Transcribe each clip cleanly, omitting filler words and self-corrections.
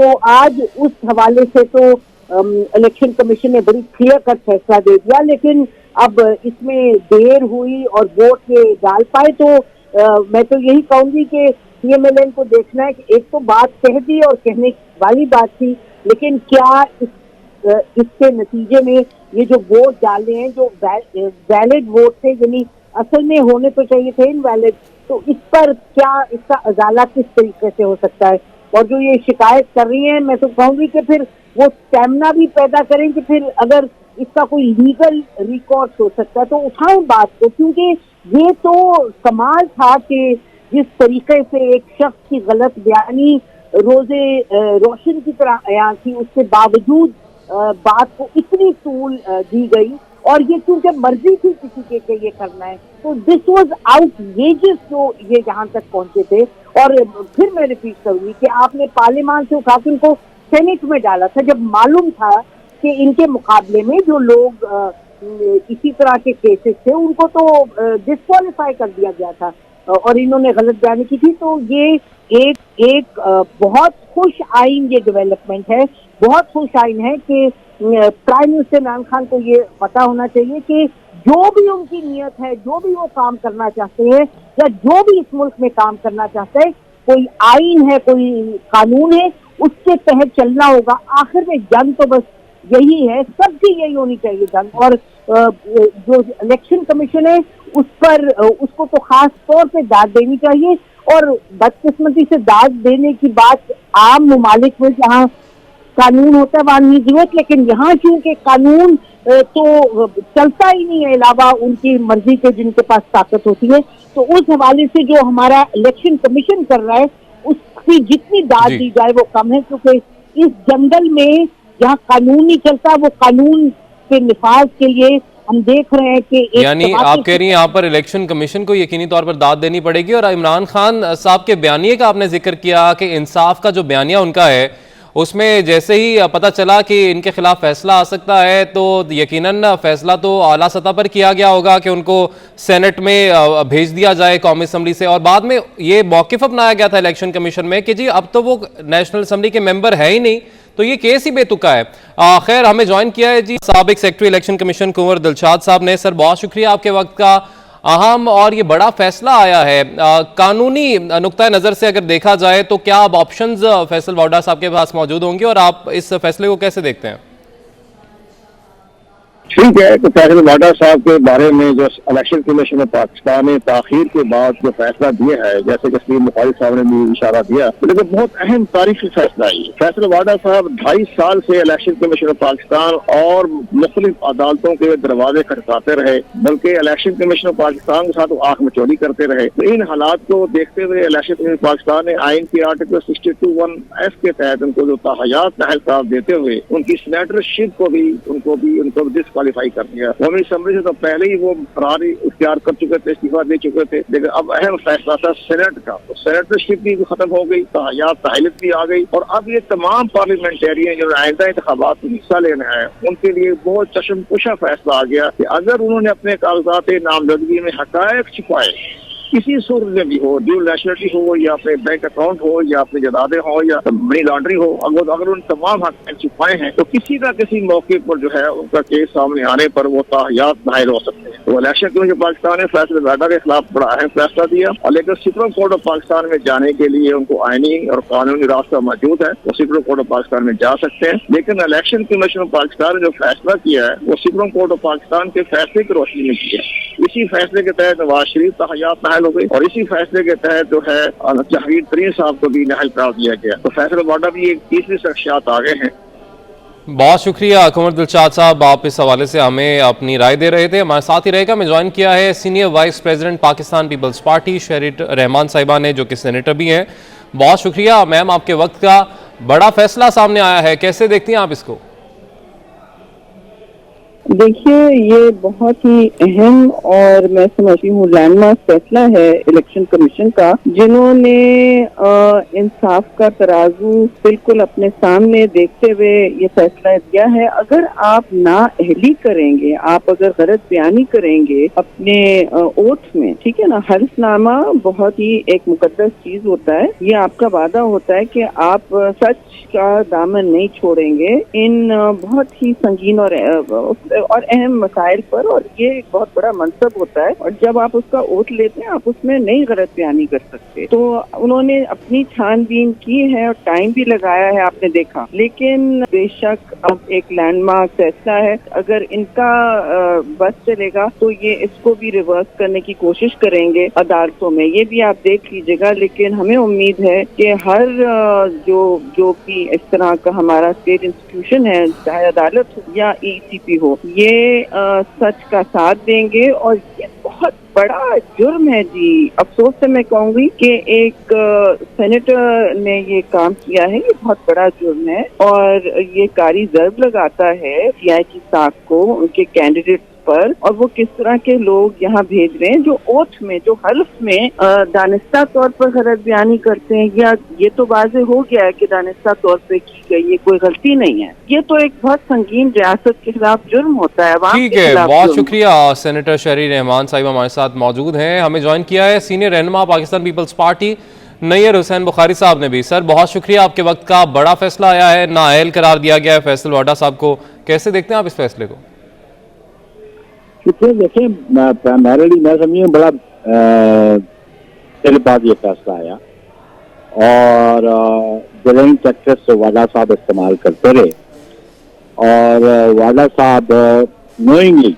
تو آج اس حوالے سے تو الیکشن کمیشن نے بڑی کلیئر کٹ فیصلہ دے دیا، لیکن اب اس میں دیر ہوئی اور ووٹ یہ ڈال پائے تو میں تو یہی کہوں گی کہ سی ایم ایل این کو دیکھنا ہے کہ ایک تو بات کہہ دی اور کہنے والی بات تھی، لیکن کیا اس کے نتیجے میں یہ جو ووٹ ڈالے ہیں جو ویلڈ ووٹ تھے، یعنی اصل میں ہونے تو چاہیے تھے انویلڈ، تو اس پر کیا اس کا ازالہ کس طریقے سے ہو سکتا ہے؟ اور جو یہ شکایت کر رہی ہیں میں تو کہوں گی کہ پھر وہ اسٹیمنا بھی پیدا کریں کہ پھر اگر اس کا کوئی لیگل ریکارڈ ہو سکتا ہے تو اٹھائیں بات کو، کیونکہ یہ تو کمال تھا کہ جس طریقے سے ایک شخص کی غلط بیانی روزے روشن کی طرح عیاں تھی، اس کے باوجود بات کو اتنی طول دی گئی، اور یہ کیونکہ مرضی تھی کسی کے کہ یہ کرنا ہے، تو دس واز آؤٹ ویجز جو یہ جہاں تک پہنچے تھے۔ اور پھر میں ریپیٹ کروں گی کہ آپ نے پارلیمان سے اٹھا کے ان کو سینٹ میں ڈالا تھا جب معلوم تھا کہ ان کے مقابلے میں جو لوگ اسی طرح کے کیسز تھے ان کو تو ڈسکوالیفائی کر دیا گیا تھا اور انہوں نے غلط بیانی کی تھی۔ تو یہ ایک بہت خوش آئین یہ ڈیولپمنٹ ہے، بہت خوش آئین ہے کہ پرائم منسٹر عمران خان کو یہ پتا ہونا چاہیے کہ جو بھی ان کی نیت ہے، جو بھی وہ کام کرنا چاہتے ہیں یا جو بھی اس ملک میں کام کرنا چاہتے ہیں، کوئی آئین ہے، کوئی قانون ہے، اس کے تحت چلنا ہوگا۔ آخر میں جنگ تو بس یہی ہے، سب کی یہی ہونی چاہیے جنگ، اور جو الیکشن کمیشن ہے اس کو تو خاص طور پہ داد دینی چاہیے۔ اور بدقسمتی سے داد دینے کی بات عام ممالک میں جہاں قانون ہوتا ہے وہاں نہیں ضرورت، لیکن یہاں کیونکہ قانون تو چلتا ہی نہیں ہے علاوہ ان کی مرضی کے جن کے پاس طاقت ہوتی ہے، تو اس حوالے سے جو ہمارا الیکشن کمیشن کر رہا ہے اس کی جتنی داد دی جائے وہ کم ہے، کیونکہ اس جنگل میں جہاں قانون نہیں چلتا وہ قانون کے نفاذ کے لیے ہم دیکھ رہے ہیں کہ یعنی آپ کہہ رہی ہیں یہاں پر الیکشن کمیشن کو یقینی طور پر داد دینی پڑے گی۔ اور عمران خان صاحب کے بیانیے کا آپ نے ذکر کیا کہ انصاف کا جو بیانیہ ان کا ہے اس میں جیسے ہی پتہ چلا کہ ان کے خلاف فیصلہ آ سکتا ہے تو یقیناً فیصلہ تو اعلیٰ سطح پر کیا گیا ہوگا کہ ان کو سینٹ میں بھیج دیا جائے قومی اسمبلی سے، اور بعد میں یہ موقف اپنایا گیا تھا الیکشن کمیشن میں کہ جی اب تو وہ نیشنل اسمبلی کے ممبر ہے ہی نہیں، تو یہ کیس ہی بے تکا ہے۔ خیر ہمیں جوائن کیا ہے جی سابق سیکرٹری الیکشن کمیشن کنور دلشاد صاحب نے۔ سر بہت شکریہ آپ کے وقت کا، اہم اور یہ بڑا فیصلہ آیا ہے۔ قانونی نقطہ نظر سے اگر دیکھا جائے تو کیا اب آپشنز فیصل واڈا صاحب کے پاس موجود ہوں گے، اور آپ اس فیصلے کو کیسے دیکھتے ہیں؟ ٹھیک ہے، تو فیصل واڈا صاحب کے بارے میں جو الیکشن کمیشن آف پاکستان نے تاخیر کے بعد جو فیصلہ دیا ہے، جیسے کہ سلیم بخاری صاحب نے بھی اشارہ دیا، لیکن بہت اہم تاریخی فیصلہ ہے۔ فیصل واڈا صاحب 2.5 سال سے الیکشن کمیشن آف پاکستان اور مختلف عدالتوں کے دروازے کھٹکاتے رہے، بلکہ الیکشن کمیشن آف پاکستان کے ساتھ وہ آنکھ میں چوری کرتے رہے۔ تو ان حالات کو دیکھتے ہوئے الیکشن کمیشن آف پاکستان نے آئین کے آرٹیکل 62(1)(f) کے تحت ان کو جو تاحیات نااہل قرار دیتے ہوئے ان کی سینیٹرشپ کو بھی ڈسکوالیفائی کر دیا۔ قومی اسمبلی سے تو پہلے ہی وہ فراری اختیار کر چکے تھے، استعفیٰ دے چکے تھے، لیکن اب اہم فیصلہ تھا سینٹ کا، تو سینیٹرشپ بھی ختم ہو گئی، تاحیت بھی آ گئی، اور اب یہ تمام پارلیمنٹیرین جو آئندہ انتخابات میں حصہ لینا ہے ان کے لیے بہت چشم پوشا فیصلہ آ گیا کہ اگر انہوں نے اپنے کاغذات نامزدگی میں حقائق چھپائے، کسی صورت میں بھی ہو، ڈیول نیشنلٹی ہو یا اپنے بینک اکاؤنٹ ہو یا اپنے جدادیں ہو یا منی لانڈری ہو، اگر ان تمام حقائق چھپائے ہیں تو کسی نہ کسی موقع پر جو ہے ان کا کیس سامنے آنے پر وہ تاحیات نااہل ہو سکتے ہیں۔ تو الیکشن کمیشن پاکستان نے فیصل واڈا کے خلاف بڑا اہم فیصلہ دیا، اور لیکن سپریم کورٹ آف پاکستان میں جانے کے لیے ان کو آئینی اور قانونی راستہ موجود ہے، وہ سپریم کورٹ آف پاکستان میں جا سکتے ہیں، لیکن الیکشن کمیشن آف پاکستان نے جو فیصلہ کیا ہے وہ سپریم کورٹ آف پاکستان کے فیصلے کی روشنی میں کیا ہے۔ اسی فیصلے کے تحت نواز شریف تاحیات نااہل ہو گئی، اور اسی فیصلے کے تحت جو ہے جہانگیر ترین صاحب کو بھی نااہل قرار دیا گیا، تو فیصل واڈا بھی ایک تیسری شخصیات آگے ہیں۔ بہت شکریہ کنور دلشاد صاحب، آپ اس حوالے سے ہمیں اپنی رائے دے رہے تھے۔ ہمارے ساتھ ہی رہے گا، میں جوائن کیا ہے senior vice president Pakistan Peoples Party Sherry Rehman صاحبہ نے، جو کہ سینیٹر بھی ہیں۔ بہت شکریہ میم آپ کے وقت کا، بڑا فیصلہ سامنے آیا ہے، کیسے دیکھتی ہیں آپ اس کو؟ دیکھیے یہ بہت ہی اہم اور میں سمجھتی ہوں لینڈ مارک فیصلہ ہے الیکشن کمیشن کا، جنہوں نے انصاف کا ترازو بالکل اپنے سامنے دیکھتے ہوئے یہ فیصلہ دیا ہے۔ اگر آپ نااہلی کریں گے، آپ اگر غلط بیانی کریں گے اپنے اوٹھ میں، ٹھیک ہے نا، حلف نامہ بہت ہی ایک مقدس چیز ہوتا ہے، یہ آپ کا وعدہ ہوتا ہے کہ آپ سچ کا دامن نہیں چھوڑیں گے ان بہت ہی سنگین اور اہم مسائل پر، اور یہ ایک بہت بڑا منصب ہوتا ہے، اور جب آپ اس کا اوٹ لیتے ہیں آپ اس میں نئی غلط بیانی کر سکتے۔ تو انہوں نے اپنی چھان بین کی ہے اور ٹائم بھی لگایا ہے، آپ نے دیکھا، لیکن بے شک اب ایک لینڈ مارک فیصلہ ہے۔ اگر ان کا بس چلے گا تو یہ اس کو بھی ریورس کرنے کی کوشش کریں گے عدالتوں میں، یہ بھی آپ دیکھ لیجیے گا۔ لیکن ہمیں امید ہے کہ ہر جو بھی اس طرح کا ہمارا اسٹیٹ انسٹیٹیوشن ہے، چاہے عدالت ہو یا ای سی پی ہو، یہ سچ کا ساتھ دیں گے۔ اور یہ بہت بڑا جرم ہے جی، افسوس سے میں کہوں گی کہ ایک سینیٹر نے یہ کام کیا ہے، یہ بہت بڑا جرم ہے، اور یہ کاری ضرب لگاتا ہے سی آئی کی ساکھ کو، ان کے کینڈیڈیٹ پر، اور وہ کس طرح کے لوگ یہاں بھیج رہے ہیں جو اوتھ میں، جو حلف میں دانستہ طور پر غلط بیانی کرتے ہیں، یا یہ تو واضح ہو گیا ہے کہ دانستہ طور پہ کی گئی، یہ کوئی غلطی نہیں ہے، یہ تو ایک بہت سنگین ریاست کے خلاف جرم ہوتا ہے، عوام ٹھیک کے ہے، خلاف بہت جرم۔ شکریہ سینیٹر شہری رحمان صاحبہ ہمارے ساتھ موجود ہیں، ہمیں جوائن کیا ہے سینئر رہنما پاکستان پیپلز پارٹی نیئر حسین بخاری صاحب نے بھی۔ سر بہت شکریہ آپ کے وقت کا، بڑا فیصلہ آیا ہے، نااہل قرار دیا گیا ہے فیصل واڈا صاحب کو، کیسے دیکھتے ہیں آپ اس فیصلے کو؟ دیکھیں پرائمریلی میں سمجھیں بڑا دل بعد یہ فیصلہ آیا، اور ڈیلنگ ٹیکٹس سے واڈا صاحب استعمال کرتے رہے، اور واڈا صاحب نوئنگلی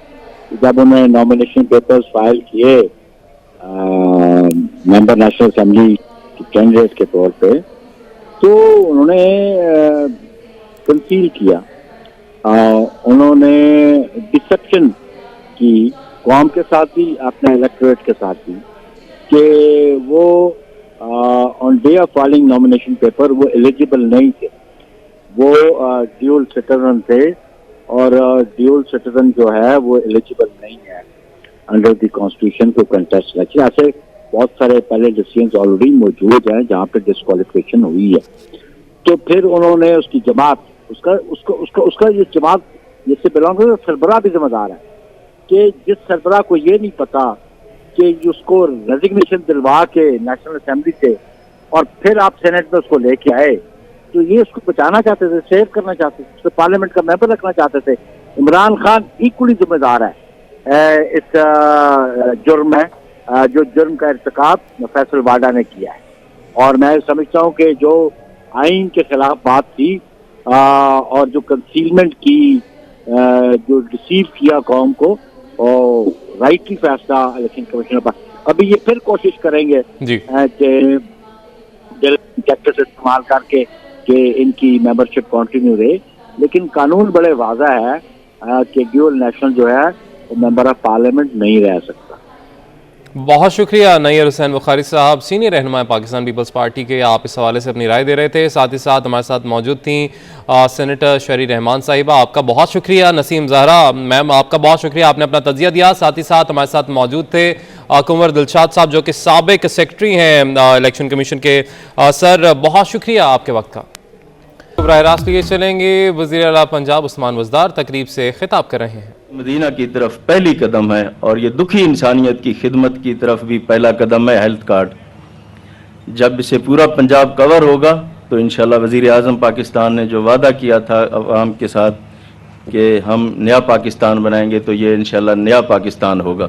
جب انہوں نے نامینیشن پیپرز فائل کیے ممبر نیشنل اسمبلی کے کینڈیڈیٹ کے طور پہ، تو انہوں نے کنسیل کیا، انہوں نے ڈسپشن کی قوم کے ساتھ بھی، اپنے الیکٹوریٹ کے ساتھ بھی، کہ وہ on day of filing nomination paper وہ ایلیجیبل نہیں تھے، وہ ڈیول سٹیزن تھے، اور ڈیول سٹیزن جو ہے وہ ایلیجیبل نہیں ہے under the constitution to contest election. ایسے بہت سارے پہلے ڈیسیژنز آلریڈی موجود ہیں جہاں پہ ڈسکوالیفیکیشن ہوئی ہے۔ تو پھر انہوں نے اس کی جماعت، اس کا یہ جماعت جس سے بلانگ کرتا ہے، سربراہ بھی ذمہ دار ہے کہ جس سربراہ کو یہ نہیں پتا کہ اس کو ریزگنیشن دلوا کے نیشنل اسمبلی سے اور پھر آپ سینٹ میں اس کو لے کے آئے، تو یہ اس کو بچانا چاہتے تھے، سیو کرنا چاہتے تھے، اس کو پارلیمنٹ کا ممبر رکھنا چاہتے تھے۔ عمران خان ایکولی ذمہ دار ہے اس جرم میں، جو جرم کا ارتکاب فیصل واڈا نے کیا ہے، اور میں سمجھتا ہوں کہ جو آئین کے خلاف بات تھی اور جو کنسیلمنٹ کی، جو ڈسیو کیا قوم کو، اور رائٹلی فیصلہ الیکشن کمیشن پر۔ ابھی یہ پھر کوشش کریں گے کہ استعمال کر کے کہ ان کی ممبرشپ کنٹینیو رہے، لیکن قانون بڑے واضح ہے کہ ڈیول نیشنل جو ہے وہ ممبر آف پارلیمنٹ نہیں رہ سکتا۔ بہت شکریہ نیئر حسین بخاری صاحب، سینئر رہنما پاکستان پیپلز پارٹی کے، آپ اس حوالے سے اپنی رائے دے رہے تھے۔ ساتھ ہی ساتھ ہمارے ساتھ موجود تھیں سینیٹر شہری رحمان صاحبہ، آپ کا بہت شکریہ۔ نسیم زہرا میم آپ کا بہت شکریہ، آپ نے اپنا تجزیہ دیا۔ ساتھ ہی ساتھ ہمارے ساتھ موجود تھے کنور دلشاد صاحب جو کہ سابق سیکرٹری ہیں الیکشن کمیشن کے۔ سر بہت شکریہ آپ کے وقت کا۔ براہ راست لیے چلیں گے، وزیر اعلیٰ پنجاب عثمان وزدار تقریب سے خطاب کر رہے ہیں۔ مدینہ کی طرف پہلی قدم ہے، اور یہ دکھی انسانیت کی خدمت کی طرف بھی پہلا قدم ہے ہیلتھ کارڈ۔ جب اسے پورا پنجاب کور ہوگا تو انشاءاللہ وزیر اعظم پاکستان نے جو وعدہ کیا تھا عوام کے ساتھ کہ ہم نیا پاکستان بنائیں گے، تو یہ انشاءاللہ نیا پاکستان ہوگا۔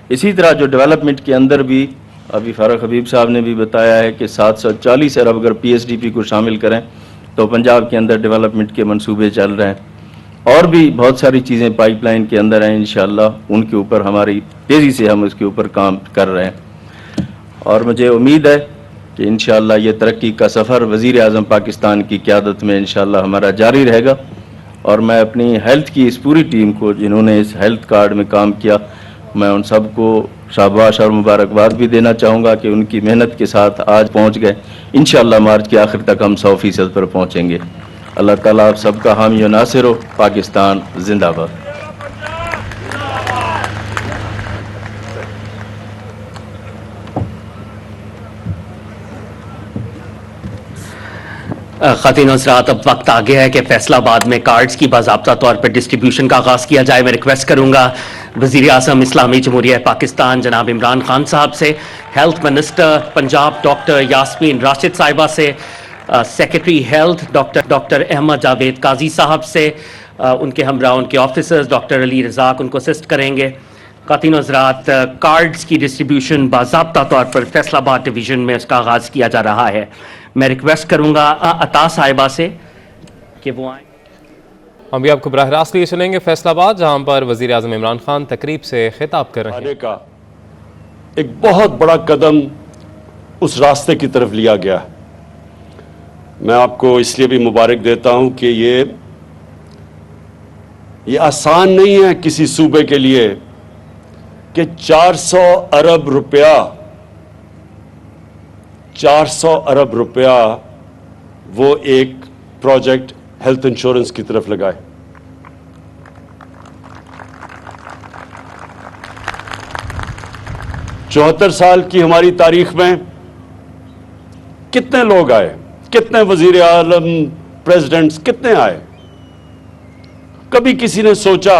اسی طرح جو ڈیولپمنٹ کے اندر بھی ابھی فاروق حبیب صاحب نے بھی بتایا ہے کہ 740 ارب اگر پی ایس ڈی پی کو شامل کریں تو پنجاب کے اندر ڈیولپمنٹ کے منصوبے چل رہے ہیں، اور بھی بہت ساری چیزیں پائپ لائن کے اندر ہیں، انشاءاللہ ان کے اوپر ہماری تیزی سے ہم اس کے اوپر کام کر رہے ہیں، اور مجھے امید ہے کہ انشاءاللہ یہ ترقی کا سفر وزیر اعظم پاکستان کی قیادت میں انشاءاللہ ہمارا جاری رہے گا۔ اور میں اپنی ہیلتھ کی اس پوری ٹیم کو جنہوں نے اس ہیلتھ کارڈ میں کام کیا، میں ان سب کو شاباش اور مبارکباد بھی دینا چاہوں گا کہ ان کی محنت کے ساتھ آج پہنچ گئے۔ انشاءاللہ مارچ کے آخر تک ہم 100% پر پہنچیں گے۔ اللہ تعالیٰ آپ سب کا حامی و ناصر ہو۔ پاکستان زندہ باد۔ خواتین و حضرات، اب وقت آ گیا ہے کہ فیصلہ آباد میں کارڈز کی باضابطہ طور پر ڈسٹریبیوشن کا آغاز کیا جائے. میں ریکویسٹ کروں گا وزیر اعظم اسلامی جمہوریہ پاکستان جناب عمران خان صاحب سے، health minister Punjab doctor Yasmin Rashid صاحبہ سے، secretary health doctor Ahmed Javed Qazi صاحب سے، ان کے ہمراہ ان کے آفیسرز ڈاکٹر علی رزاق ان کو اسسٹ کریں گے. خواتین و حضرات، کارڈز کی ڈسٹریبیوشن باضابطہ طور پر فیصلہ آباد ڈویژن میں اس کا آغاز کیا جا رہا ہے. میں ریکویسٹ کروں گا عطا صاحبہ سے کہ وہ آئیں. ہم بھی آپ کو براہ راست لیے چلیں گے فیصلہ آباد، جہاں پر وزیر اعظم عمران خان تقریب سے خطاب کر رہے ہیں. کا ایک بہت بڑا قدم اس راستے کی طرف لیا گیا. میں آپ کو اس لیے بھی مبارک دیتا ہوں کہ یہ آسان نہیں ہے کسی صوبے کے لیے کہ 400 ارب روپیہ وہ ایک پروجیکٹ ہیلتھ انشورنس کی طرف لگائے. چوہتر سال کی ہماری تاریخ میں کتنے لوگ آئے، کتنے وزیر اعظم، پریزیڈنٹس کتنے آئے. کبھی کسی نے سوچا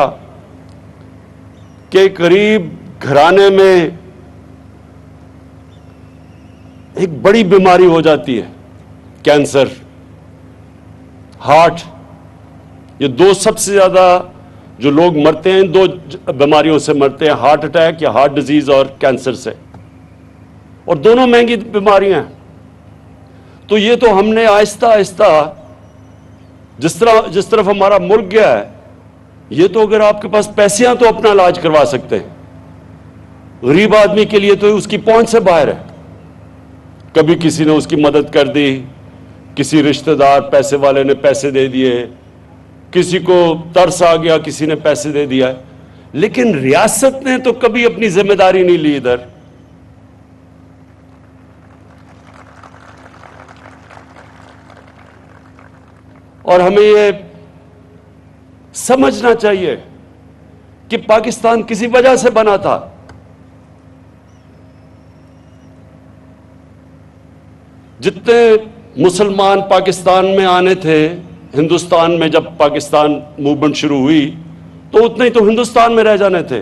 کہ ایک غریب گھرانے میں ایک بڑی بیماری ہو جاتی ہے، کینسر، ہارٹ، یہ دو سب سے زیادہ جو لوگ مرتے ہیں دو بیماریوں سے مرتے ہیں، ہارٹ اٹیک یا ہارٹ ڈیزیز اور کینسر سے، اور دونوں مہنگی بیماریاں ہیں. تو یہ تو ہم نے آہستہ آہستہ جس طرف ہمارا ملک گیا ہے، یہ تو اگر آپ کے پاس پیسے ہیں تو اپنا علاج کروا سکتے ہیں. غریب آدمی کے لیے تو اس کی پہنچ سے باہر ہے. کبھی کسی نے اس کی مدد کر دی، کسی رشتہ دار پیسے والے نے پیسے دے دیے، کسی کو ترس آ گیا کسی نے پیسے دے دیا. لیکن ریاست نے تو کبھی اپنی ذمہ داری نہیں لی ادھر. اور ہمیں یہ سمجھنا چاہیے کہ پاکستان کسی وجہ سے بنا تھا. جتنے مسلمان پاکستان میں آنے تھے، ہندوستان میں جب پاکستان موومنٹ شروع ہوئی تو اتنے ہی تو ہندوستان میں رہ جانے تھے.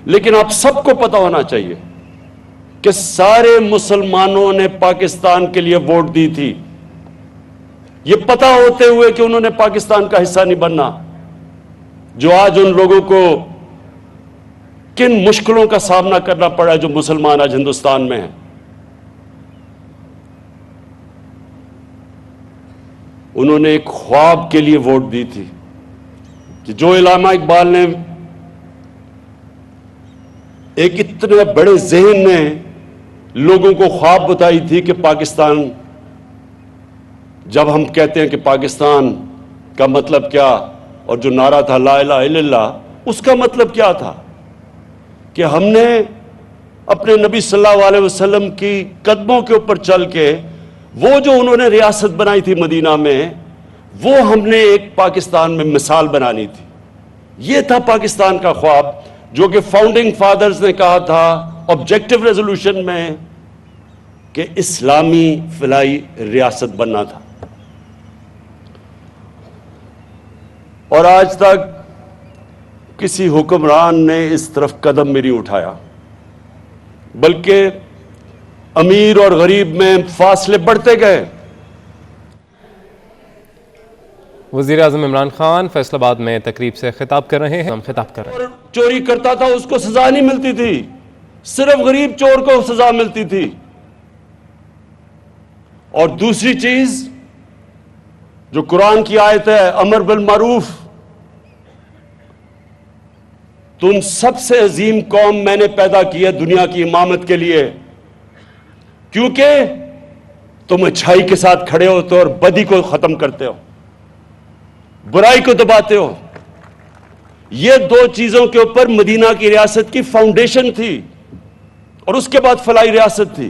لیکن آپ سب کو پتا ہونا چاہیے کہ سارے مسلمانوں نے پاکستان کے لیے ووٹ دی تھی، یہ پتا ہوتے ہوئے کہ انہوں نے پاکستان کا حصہ نہیں بننا. جو آج ان لوگوں کو کن مشکلوں کا سامنا کرنا پڑا جو مسلمان آج ہندوستان میں ہیں. انہوں نے ایک خواب کے لیے ووٹ دی تھی کہ جو علامہ اقبال نے ایک اتنے بڑے ذہن میں لوگوں کو خواب بتائی تھی کہ پاکستان، جب ہم کہتے ہیں کہ پاکستان کا مطلب کیا، اور جو نعرہ تھا لا الہ الا اللہ، اس کا مطلب کیا تھا کہ ہم نے اپنے نبی صلی اللہ علیہ وسلم کی قدموں کے اوپر چل کے وہ جو انہوں نے ریاست بنائی تھی مدینہ میں، وہ ہم نے ایک پاکستان میں مثال بنانی تھی. یہ تھا پاکستان کا خواب جو کہ فاؤنڈنگ فادرز نے کہا تھا آبجیکٹو ریزولوشن میں کہ اسلامی فلاحی ریاست بننا تھا. اور آج تک کسی حکمران نے اس طرف قدم بھی نہیں اٹھایا، بلکہ امیر اور غریب میں فاصلے بڑھتے گئے. وزیر اعظم عمران خان فیصل آباد میں تقریب سے خطاب کر رہے ہیں. ہم خطاب کر رہے ہیں. اور چوری کرتا تھا اس کو سزا نہیں ملتی تھی، صرف غریب چور کو سزا ملتی تھی. اور دوسری چیز جو قرآن کی آیت ہے امر بالمعروف، تم سب سے عظیم قوم میں نے پیدا کی ہے دنیا کی امامت کے لیے، کیونکہ تم اچھائی کے ساتھ کھڑے ہوتے ہو اور بدی کو ختم کرتے ہو، برائی کو دباتے ہو. یہ دو چیزوں کے اوپر مدینہ کی ریاست کی فاؤنڈیشن تھی، اور اس کے بعد فلاحی ریاست تھی.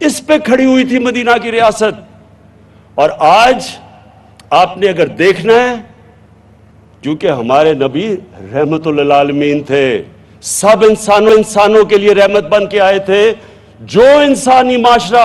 اس پہ کھڑی ہوئی تھی مدینہ کی ریاست. اور آج آپ نے اگر دیکھنا ہے، کیونکہ ہمارے نبی رحمت للعالمین تھے، سب انسانوں کے لیے رحمت بن کے آئے تھے. جو انسانی معاشرہ